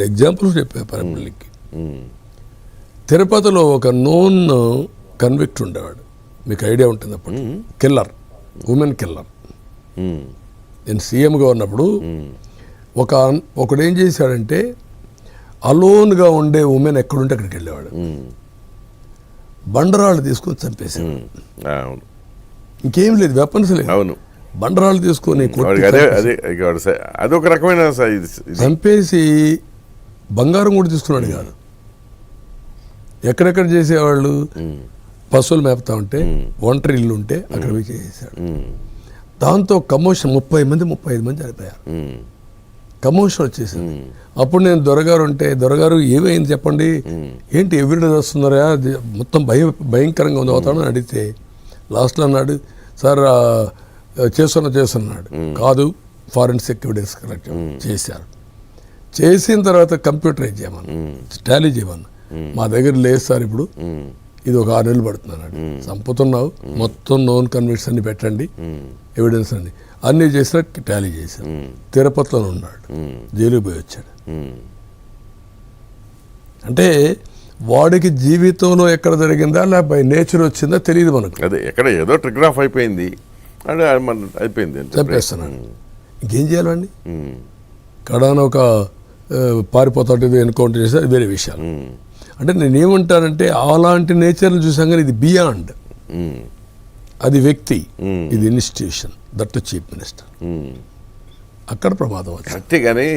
Examples చెప్పా పబ్లిక్కి. తిరుపతిలో ఒక నోన్ కన్విక్ట్ ఉండేవాడు, మీకు ఐడియా ఉంటుంది అప్పుడు, కిల్లర్, ఉమెన్ కిల్లర్. నేను సీఎంగా ఉన్నప్పుడు ఒకడు ఏం చేశాడంటే అలోన్గా ఉండే ఉమెన్ ఎక్కడుంటే అక్కడికి వెళ్ళేవాడు, బండరాళ్ళు తీసుకొని చంపేశాడు. ఇంకేం లేదు, వెపన్స్ లేదు, అవును, బండరాళ్ళు తీసుకొని అదొక రకమైన చంపేసి బంగారం కూడా తీసుకున్నాడు కాదు. ఎక్కడెక్కడ చేసేవాళ్ళు, పశువులు మేపుతా ఉంటే, ఒంటరి ఇల్లు ఉంటే అక్కడ పోయి చేసేసాడు. దాంతో కమోషన్ 30 మంది 35 మంది చనిపోయారు. కమోషన్ వచ్చేసింది. అప్పుడు నేను దొరగారు ఉంటే, దొరగారు ఏమైంది చెప్పండి, ఏంటి ఎవిడెన్స్ వస్తున్నారా, మొత్తం భయంకరంగా ఉంది అవుతాడని అడిగితే లాస్ట్లో అన్నాడు, సార్ చేస్తున్నాడు. కాదు, ఫారెన్సిక్ ఎవిడెన్స్ కలెక్ట్ చేశారు. చేసిన తర్వాత కంప్యూటరైజ్ చేయమన్నా, టాలీ చేయమన్నా. మా దగ్గర లేదు సార్, ఇప్పుడు ఇది ఒక 6 నెలలు పడుతుంది అన్నాడు. చంపుతున్నావు, మొత్తం నోన్ కన్విక్ట్స్ అన్ని పెట్టండి, ఎవిడెన్స్ అండి అన్నీ చేసినా టాలీ చేశారు. తిరుపతిలో ఉన్నాడు, జైలుకి పోయి వచ్చాడు. అంటే వాడికి జీవితంలో ఎక్కడ జరిగిందా లేకపోతే నేచర్ వచ్చిందా తెలియదు మనకు. అదే ఎక్కడ ఏదో ట్రిగ్రాఫ్ అయిపోయింది అంటే అయిపోయింది, చంపేస్తున్నాడు. ఇంకేం చేయాలండి? కడాన ఒక పారిపోతాడు, ఎన్కౌంటర్ చేస్తే అది వేరే విషయాలు. అంటే నేనేమంటానంటే అలాంటి నేచర్ని చూసాం కానీ ఇది బియాండ్, అది వ్యక్తి, ఇది ఇన్స్టిట్యూషన్, దట్ చీఫ్ మినిస్టర్. అక్కడ ప్రమాదం వచ్చింది. అంతేగాని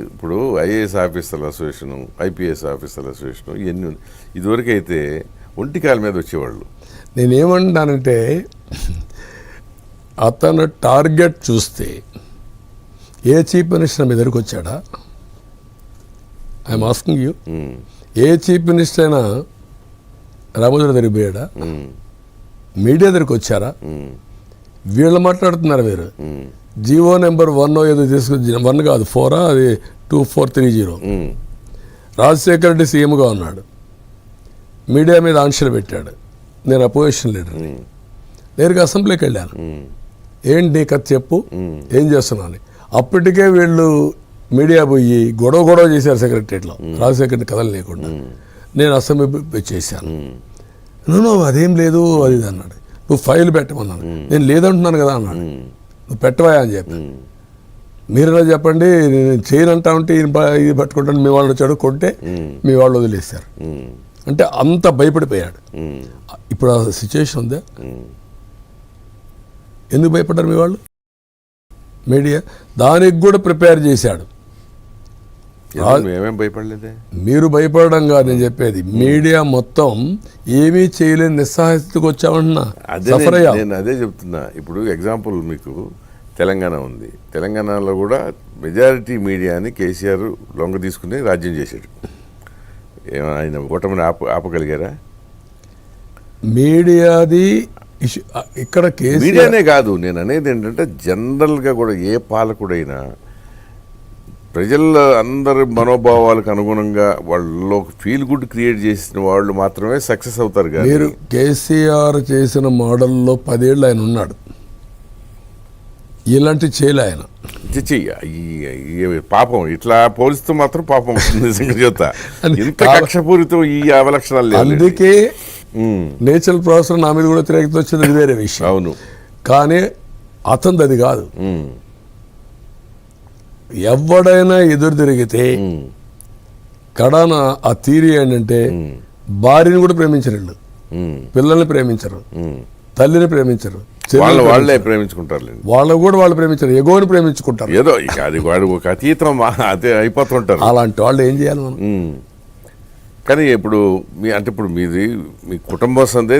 ఇప్పుడు ఐఏఎస్ ఆఫీసర్ల అసోసియేషను, ఐపీఎస్ ఆఫీసర్ల అసోసియేషను ఇవన్నీ ఇదివరకు అయితే ఒంటికాల మీద వచ్చేవాళ్ళు. నేనేమంటానంటే అతను టార్గెట్ చూస్తే ఏ చీఫ్ మినిస్టర్ మీ దగ్గరికి వచ్చాడా? I'm asking you, A chief minister అయినా రామోజీ దగ్గరికి పోయాడా? మీడియా దగ్గరికి వచ్చారా? వీళ్ళు మాట్లాడుతున్నారు, మీరు జీవో నెంబర్ 1 ఏదో తీసుకొచ్చి, 1 కాదు 4, అది 2430. రాజశేఖర రెడ్డి సీఎంగా ఉన్నాడు, మీడియా మీద ఆంక్షలు పెట్టాడు. నేను అపోజిషన్ లీడర్, నేరుగా అసెంబ్లీకి వెళ్ళాను. ఏంటి నీ కథ చెప్పు, ఏం చేస్తున్నాను. అప్పటికే వీళ్ళు మీడియా పోయి గొడవ చేశారు సెక్రటరియట్లో, రాజశేఖర్ని కథలు లేకుండా. నేను అసెంబ్లీ చేశాను. నువ్వు అదేం లేదు అది ఇది అన్నాడు. నువ్వు ఫైల్ పెట్టమన్నాను. నేను లేదంటున్నాను కదా అన్నాడు. నువ్వు పెట్టవా అని చెప్పి, మీరెలా చెప్పండి, నేను చేయనంటా ఉంటే ఇది పట్టుకుంటాను, మీ వాళ్ళు వచ్చాడు కొంటే మీ వాళ్ళు వదిలేశారు. అంటే అంత భయపడిపోయాడు. ఇప్పుడు ఆ సిచ్యువేషన్ ఉందా? ఎందుకు భయపడ్డారు మీ వాళ్ళు? మీడియా దానికి కూడా ప్రిపేర్ చేశాడు. భయపడలేదే, మీరు భయపడడం కాదు నేను చెప్పేది. మీడియా మొత్తం ఏమీ చేయలేని నిస్సహాయతకు వచ్చామంటున్నా, సఫర్ అయ్యా. నేను అదే చెప్తున్నా. ఇప్పుడు ఎగ్జాంపుల్ మీకు తెలంగాణ ఉంది, తెలంగాణలో కూడా మెజారిటీ మీడియాని కేసీఆర్ లొంగ తీసుకుని రాజ్యం చేశాడు. ఆయన ఓటమిని ఆపగలిగారా? మీడియాది ఇక్కడ మీడియానే కాదు, నేను అనేది ఏంటంటే జనరల్గా కూడా ఏ పాలకుడైనా ప్రజల అందరి మనోభావాలకు అనుగుణంగా వాళ్ళలో ఫీల్ గుడ్ క్రియేట్ చేసిన వాళ్ళు మాత్రమే సక్సెస్ అవుతారు. కానీ మీరు కేసీఆర్ చేసిన మోడల్లో 10 ఏళ్ళు ఆయన ఉన్నాడు, ఇలాంటి చేయలే ఆయన. పాపం ఇట్లా పోలిస్తూ మాత్రం పాపం నిజంగా చెప్తా, ఇంత కక్షపూరితం ఈ అవలక్షణాలు లేదు. అందుకే నేచురల్ ప్రాసెస్ నా మీద కూడా వ్యతిరేకత వచ్చింది, అది వేరే విషయం. అవును, కానీ అతనిది అది కాదు. ఎవడైనా ఎదురు తిరిగితే కడాన ఆ థీరీ ఏంటంటే భార్యని కూడా ప్రేమించరు, పిల్లల్ని ప్రేమించరు, తల్లిని ప్రేమించరు, వాళ్ళే ప్రేమించుకుంటారు, వాళ్ళు కూడా వాళ్ళు ప్రేమించరు, ఎగోని ప్రేమించుకుంటారు. ఏదో అది వాడు ఒక అతీతం అదే అయిపోతుంటారు. అలాంటి వాళ్ళు ఏం చేయాలి మనం? కానీ ఇప్పుడు మీ కుటుంబం సందే